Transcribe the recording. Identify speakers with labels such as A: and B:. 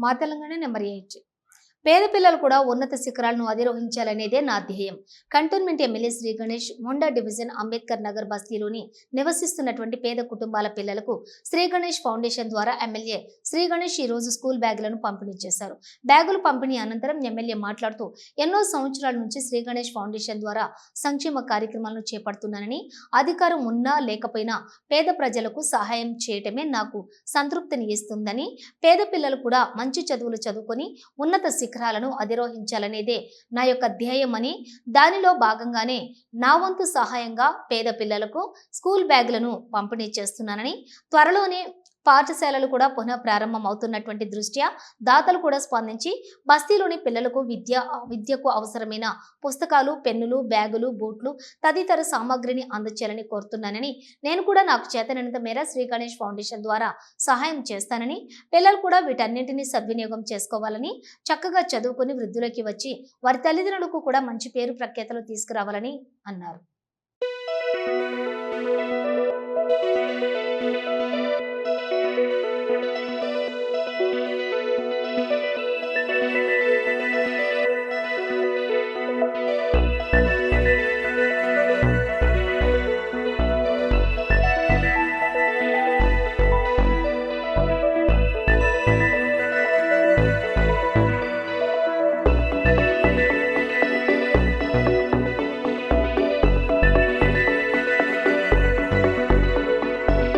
A: మా తెలంగాణ నెంబర్ 8. పేద పిల్లలు కూడా ఉన్నత శిఖరాలను అధిరోహించాలనేదే నా ధ్యేయం. కంటోన్మెంట్ ఎమ్మెల్యే శ్రీ గణేష్ ముండా డివిజన్ అంబేద్కర్ నగర్ బస్తీలోని నివసిస్తున్నటువంటి పేద కుటుంబాల పిల్లలకు శ్రీ గణేష్ ఫౌండేషన్ ద్వారా ఎమ్మెల్యే శ్రీ గణేష్ ఈ రోజు స్కూల్ బ్యాగులను పంపిణీ చేశారు. బ్యాగులు పంపిణీ అనంతరం ఎమ్మెల్యే మాట్లాడుతూ ఎన్నో సంవత్సరాల నుంచి శ్రీ గణేష్ ఫౌండేషన్ ద్వారా సంక్షేమ కార్యక్రమాలను చేపడుతున్నానని, అధికారం ఉన్నా లేకపోయినా పేద ప్రజలకు సహాయం చేయటమే నాకు సంతృప్తిని ఇస్తుందని, పేద పిల్లలు కూడా మంచి చదువులు చదువుకొని ఉన్నత శిఖరాలను అధిరోహించాలనేదే నా యొక్క ధ్యేయమని, దానిలో భాగంగానే నా వంతు సహాయంగా పేద పిల్లలకు స్కూల్ బ్యాగులను పంపిణీ చేస్తున్నానని, త్వరలోనే పాఠశాలలు కూడా పునః ప్రారంభం అవుతున్నటువంటి దృష్ట్యా దాతలు కూడా స్పందించి బస్తీలోని పిల్లలకు విద్యకు అవసరమైన పుస్తకాలు, పెన్నులు, బ్యాగులు, బూట్లు తదితర సామాగ్రిని అందచేయాలని కోరుతున్నానని, నేను కూడా నాకు చేతనైనంత మేర శ్రీ గణేష్ ఫౌండేషన్ ద్వారా సహాయం చేస్తానని, పిల్లలు కూడా వీటన్నింటినీ సద్వినియోగం చేసుకోవాలని, చక్కగా చదువుకుని వృద్ధులకి వచ్చి వారి తల్లిదండ్రులకు కూడా మంచి పేరు ప్రఖ్యాతలు తీసుకురావాలని అన్నారు.